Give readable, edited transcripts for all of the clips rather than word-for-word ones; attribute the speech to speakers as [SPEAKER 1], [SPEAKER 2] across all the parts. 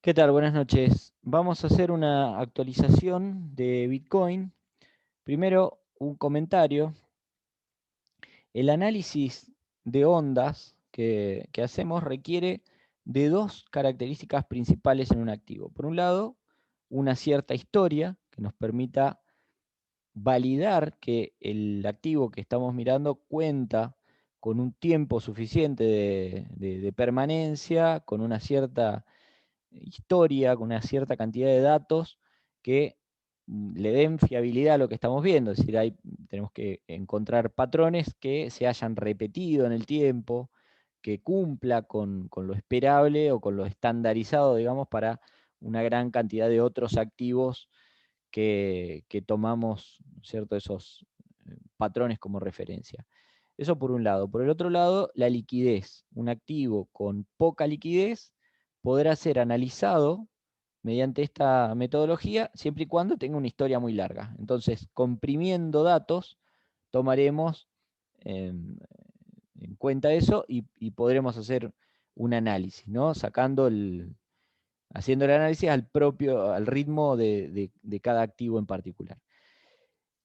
[SPEAKER 1] ¿Qué tal? Buenas noches. Vamos a hacer una actualización de Bitcoin. Primero, un comentario. El análisis de ondas que hacemos requiere de dos características principales en un activo. Por un lado, una cierta historia que nos permita validar que el activo que estamos mirando cuenta con un tiempo suficiente de permanencia, con una cierta historia, con una cierta cantidad de datos que le den fiabilidad a lo que estamos viendo. Es decir, tenemos que encontrar patrones que se hayan repetido en el tiempo, que cumpla con lo esperable o con lo estandarizado, digamos, para una gran cantidad de otros activos que tomamos, ¿cierto?, esos patrones como referencia. Eso por un lado. Por el otro lado, la liquidez. Un activo con poca liquidez podrá ser analizado mediante esta metodología siempre y cuando tenga una historia muy larga. Entonces, comprimiendo datos, tomaremos en cuenta eso y podremos hacer un análisis, ¿no? Haciendo el análisis al ritmo de cada activo en particular.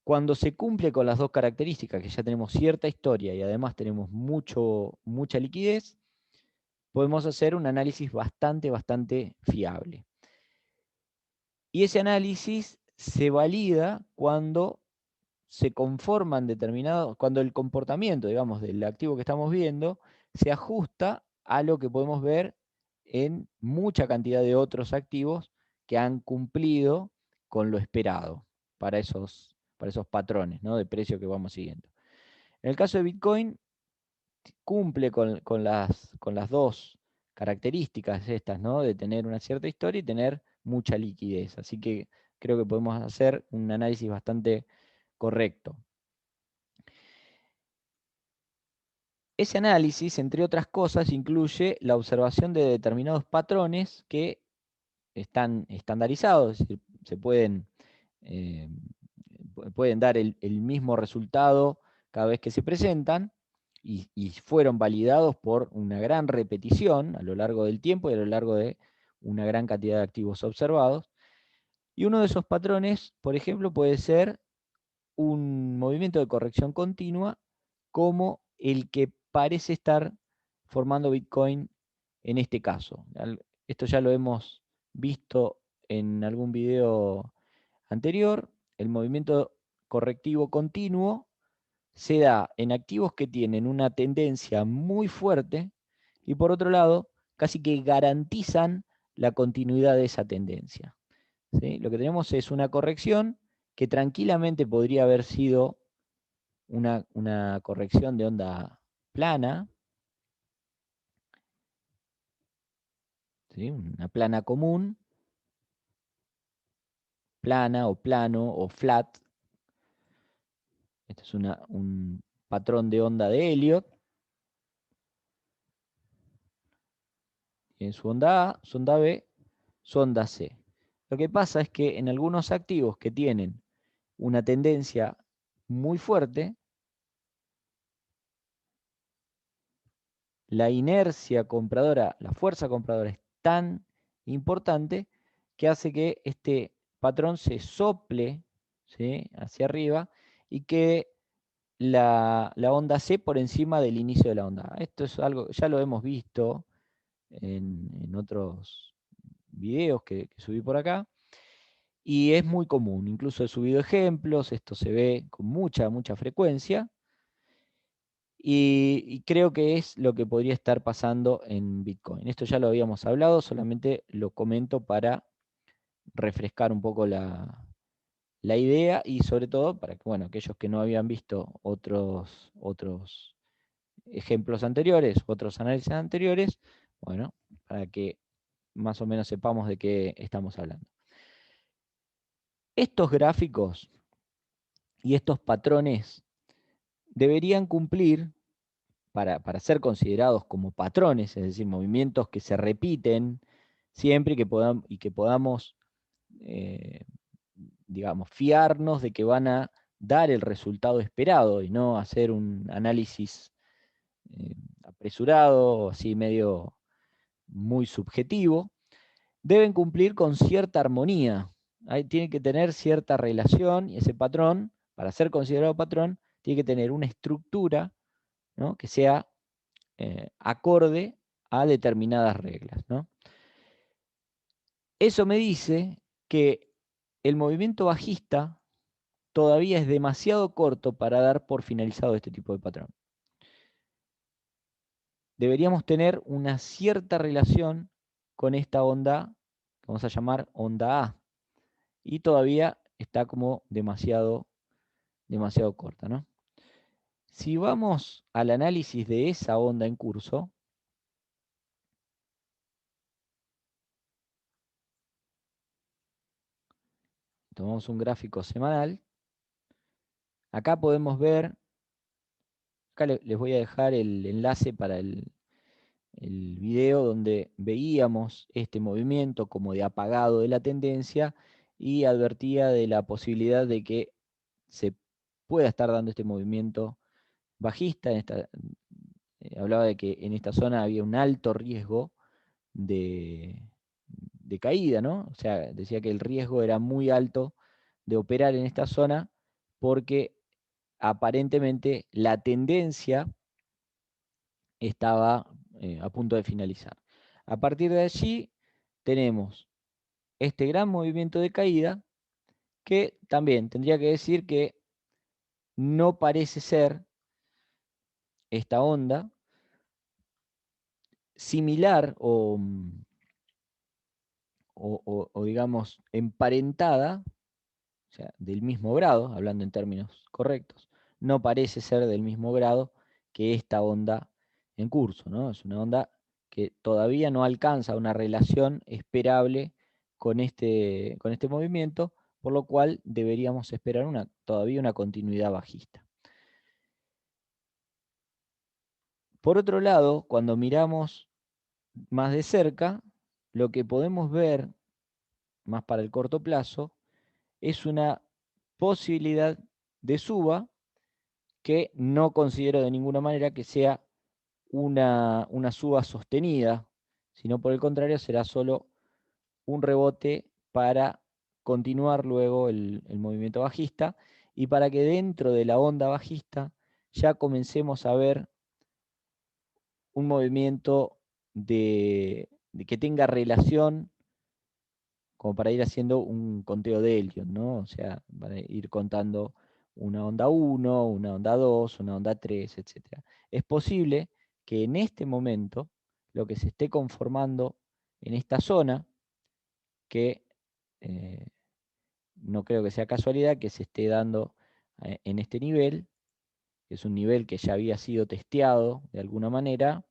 [SPEAKER 1] Cuando se cumple con las dos características, que ya tenemos cierta historia y además tenemos mucha liquidez, podemos hacer un análisis bastante fiable. Y ese análisis se valida cuando se conforman cuando el comportamiento, digamos, del activo que estamos viendo se ajusta a lo que podemos ver en mucha cantidad de otros activos que han cumplido con lo esperado para esos patrones, ¿no?, de precio que vamos siguiendo. En el caso de Bitcoin, cumple con las dos características estas, ¿no?, de tener una cierta historia y tener mucha liquidez. Así que creo que podemos hacer un análisis bastante correcto. Ese análisis, entre otras cosas, incluye la observación de determinados patrones que están estandarizados, es decir, eh, pueden dar el mismo resultado cada vez que se presentan y fueron validados por una gran repetición a lo largo del tiempo y a lo largo de una gran cantidad de activos observados. Y uno de esos patrones, por ejemplo, puede ser un movimiento de corrección continua como el que parece estar formando Bitcoin en este caso. Esto ya lo hemos visto en algún video anterior. El movimiento correctivo continuo se da en activos que tienen una tendencia muy fuerte y por otro lado casi que garantizan la continuidad de esa tendencia, ¿sí? Lo que tenemos es una corrección que tranquilamente podría haber sido una corrección de onda plana, ¿sí?, una plana común, plana o plano o flat. Este es un patrón de onda de Elliott. Tiene su onda A, su onda B, su onda C. Lo que pasa es que en algunos activos que tienen una tendencia muy fuerte, la inercia compradora, la fuerza compradora es tan importante que hace que este patrón se sople, ¿sí?, hacia arriba y que la onda C por encima del inicio de la onda A. Esto es algo, ya lo hemos visto en otros videos que subí por acá, y es muy común. Incluso he subido ejemplos, esto se ve con mucha frecuencia, y creo que es lo que podría estar pasando en Bitcoin. Esto ya lo habíamos hablado, solamente lo comento para refrescar un poco la idea y sobre todo para que, bueno, aquellos que no habían visto otros ejemplos anteriores, otros análisis anteriores, bueno, para que más o menos sepamos de qué estamos hablando. Estos gráficos y estos patrones deberían cumplir para ser considerados como patrones, es decir, movimientos que se repiten siempre y que podamos, eh, digamos, fiarnos de que van a dar el resultado esperado y no hacer un análisis apresurado, así medio muy subjetivo. deben cumplir con cierta armonía. Tiene que tener cierta relación, y ese patrón, para ser considerado patrón, tiene que tener una estructura, ¿no?, que sea acorde a determinadas reglas, ¿no? Eso me dice que el movimiento bajista todavía es demasiado corto para dar por finalizado este tipo de patrón. Deberíamos tener una cierta relación con esta onda, que vamos a llamar onda A, y todavía está como demasiado corta, ¿no? Si vamos al análisis de esa onda en curso, tomamos un gráfico semanal, acá podemos ver, acá les voy a dejar el enlace para el video donde veíamos este movimiento como de apagado de la tendencia y advertía de la posibilidad de que se pueda estar dando este movimiento bajista. Hablaba de que en esta zona había un alto riesgo de caída, ¿no? O sea, decía que el riesgo era muy alto de operar en esta zona porque aparentemente la tendencia estaba a punto de finalizar. A partir de allí tenemos este gran movimiento de caída que también tendría que decir que no parece ser esta onda similar o digamos emparentada, o sea, del mismo grado, hablando en términos correctos, no parece ser del mismo grado que esta onda en curso, ¿no? Es una onda que todavía no alcanza una relación esperable con este movimiento, por lo cual deberíamos esperar todavía una continuidad bajista. Por otro lado, cuando miramos más de cerca, lo que podemos ver más para el corto plazo es una posibilidad de suba que no considero de ninguna manera que sea una suba sostenida, sino por el contrario será solo un rebote para continuar luego el movimiento bajista y para que dentro de la onda bajista ya comencemos a ver un movimiento de que tenga relación como para ir haciendo un conteo de Elliott, ¿no? O sea, para ir contando una onda 1, una onda 2, una onda 3, etc. Es posible que en este momento lo que se esté conformando en esta zona, que no creo que sea casualidad, que se esté dando en este nivel, que es un nivel que ya había sido testeado de alguna manera,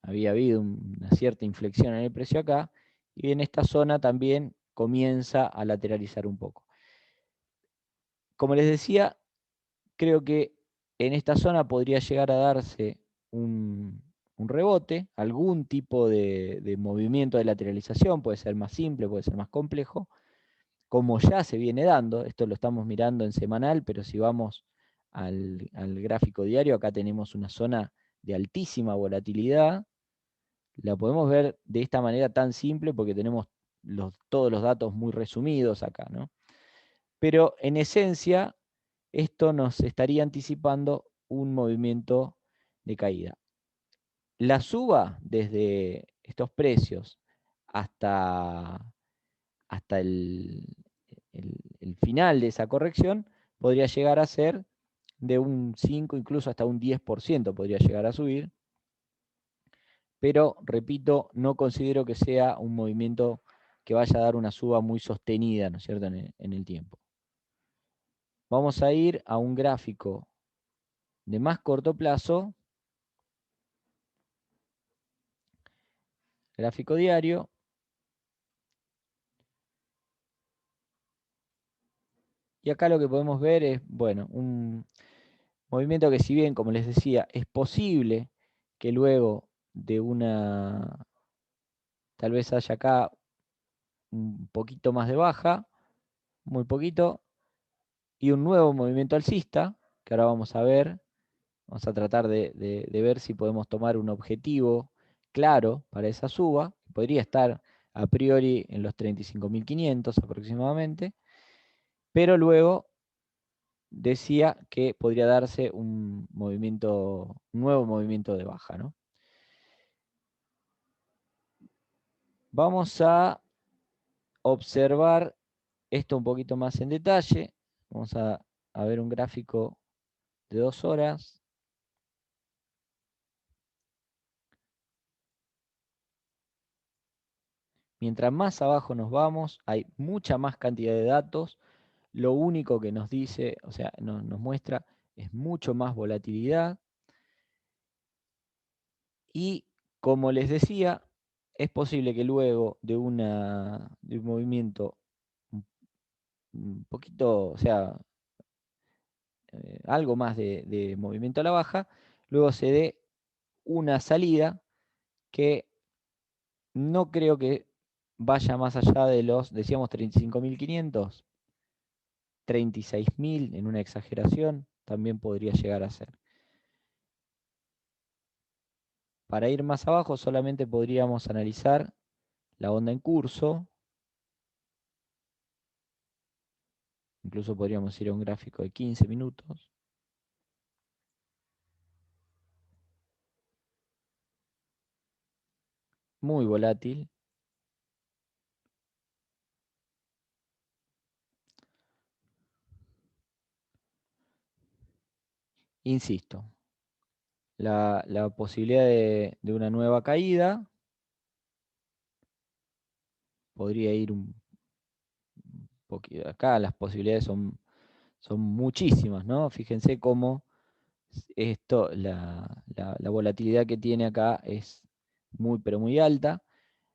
[SPEAKER 1] había habido una cierta inflexión en el precio acá, y en esta zona también comienza a lateralizar un poco. Como les decía, creo que en esta zona podría llegar a darse un rebote, algún tipo de movimiento de lateralización, puede ser más simple, puede ser más complejo, como ya se viene dando. Esto lo estamos mirando en semanal, pero si vamos al gráfico diario, acá tenemos una zona de altísima volatilidad. La podemos ver de esta manera tan simple porque tenemos todos los datos muy resumidos acá, ¿no? Pero en esencia, esto nos estaría anticipando un movimiento de caída. La suba desde estos precios hasta el final de esa corrección podría llegar a ser de un 5, incluso hasta un 10% podría llegar a subir. Pero, repito, no considero que sea un movimiento que vaya a dar una suba muy sostenida, ¿no es cierto?, en el tiempo. Vamos a ir a un gráfico de más corto plazo, gráfico diario, y acá lo que podemos ver es, bueno, un movimiento que, si bien, como les decía, es posible que luego de tal vez haya acá un poquito más de baja, muy poquito, y un nuevo movimiento alcista, que ahora vamos a ver. Vamos a tratar de ver si podemos tomar un objetivo claro para esa suba. Podría estar a priori en los 35.500 aproximadamente, pero luego decía que podría darse un nuevo movimiento de baja, ¿no? Vamos a observar esto un poquito más en detalle. Vamos a ver un gráfico de 2 horas. Mientras más abajo nos vamos, hay mucha más cantidad de datos. Lo único que nos dice, o sea, nos muestra, es mucho más volatilidad. Y como les decía, es posible que luego de un movimiento un poquito, o sea, algo más de movimiento a la baja, luego se dé una salida que no creo que vaya más allá de los, decíamos, 35.500, 36.000 en una exageración, también podría llegar a ser. Para ir más abajo solamente podríamos analizar la onda en curso. Incluso podríamos ir a un gráfico de 15 minutos. Muy volátil. Insisto, la posibilidad de una nueva caída podría ir un poquito. Acá las posibilidades son muchísimas, ¿no? Fíjense cómo esto, la volatilidad que tiene acá es muy, pero muy alta.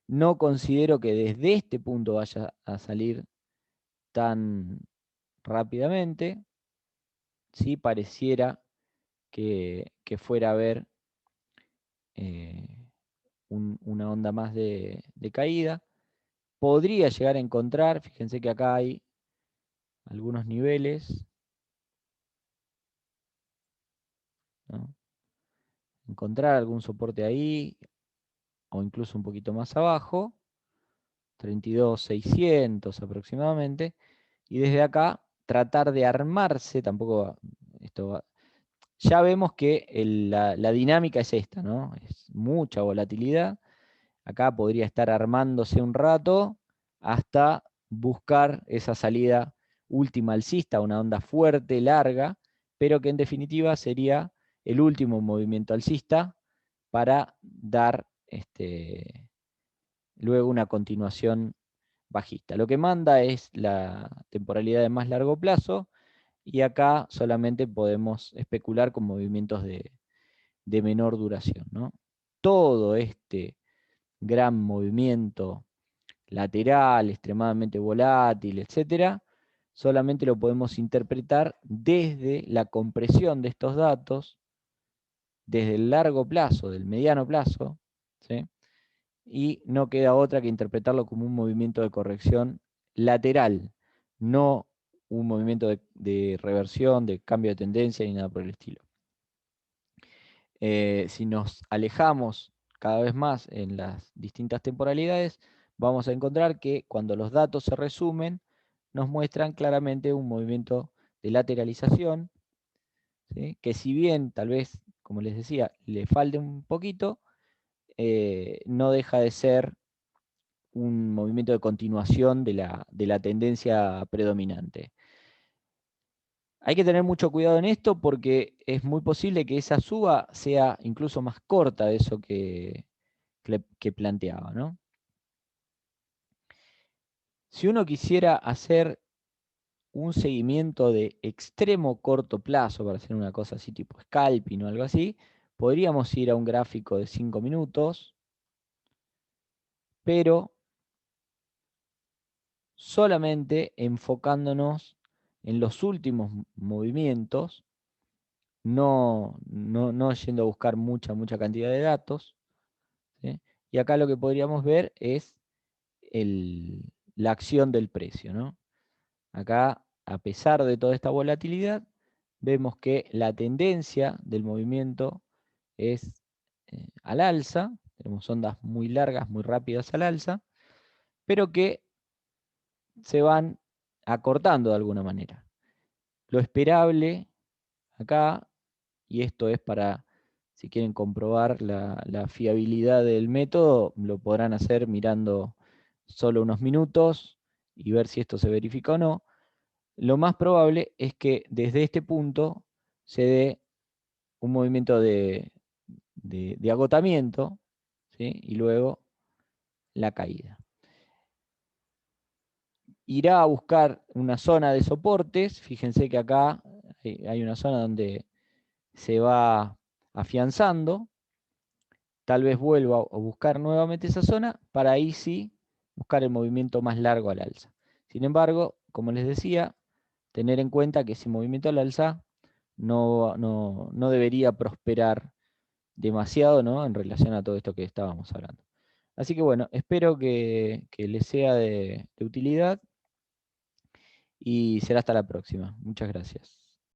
[SPEAKER 1] No considero que desde este punto vaya a salir tan rápidamente. Sí, pareciera que fuera a haber eh, una onda más de caída. Podría llegar a encontrar, fíjense que acá hay algunos niveles, ¿no? Encontrar algún soporte ahí, o incluso un poquito más abajo, 32.600 aproximadamente, y desde acá tratar de armarse, tampoco ya vemos que la dinámica es esta, ¿no? Es mucha volatilidad. Acá podría estar armándose un rato hasta buscar esa salida última alcista, una onda fuerte, larga, pero que en definitiva sería el último movimiento alcista para dar luego una continuación bajista. Lo que manda es la temporalidad de más largo plazo y acá solamente podemos especular con movimientos de menor duración, ¿no? Todo este gran movimiento lateral, extremadamente volátil, etcétera, solamente lo podemos interpretar desde la compresión de estos datos, desde el largo plazo, del mediano plazo, ¿sí? Y no queda otra que interpretarlo como un movimiento de corrección lateral, no un movimiento de reversión, de cambio de tendencia ni nada por el estilo. Si nos alejamos cada vez más en las distintas temporalidades, vamos a encontrar que cuando los datos se resumen, nos muestran claramente un movimiento de lateralización, ¿sí? Que si bien tal vez, como les decía, le falte un poquito, no deja de ser un movimiento de continuación de la tendencia predominante. Hay que tener mucho cuidado en esto porque es muy posible que esa suba sea incluso más corta de eso que planteaba, ¿no? Si uno quisiera hacer un seguimiento de extremo corto plazo, para hacer una cosa así tipo scalping o algo así, podríamos ir a un gráfico de 5 minutos, pero solamente enfocándonos en los últimos movimientos, no yendo a buscar mucha cantidad de datos, ¿sí? Y acá lo que podríamos ver es la acción del precio, ¿no? Acá, a pesar de toda esta volatilidad, vemos que la tendencia del movimiento es al alza. Tenemos ondas muy largas, muy rápidas al alza. pero que se van acortando de alguna manera. Lo esperable acá, y esto es para, si quieren comprobar la fiabilidad del método, lo podrán hacer mirando solo unos minutos y ver si esto se verifica o no. Lo más probable es que desde este punto se dé un movimiento de agotamiento, ¿sí? Y luego la caída. Irá a buscar una zona de soportes. Fíjense que acá hay una zona donde se va afianzando. Tal vez vuelva a buscar nuevamente esa zona para ahí sí buscar el movimiento más largo al alza. Sin embargo, como les decía, tener en cuenta que ese movimiento al alza no debería prosperar demasiado, ¿no?, en relación a todo esto que estábamos hablando. Así que bueno, espero que les sea de utilidad y será hasta la próxima. Muchas gracias.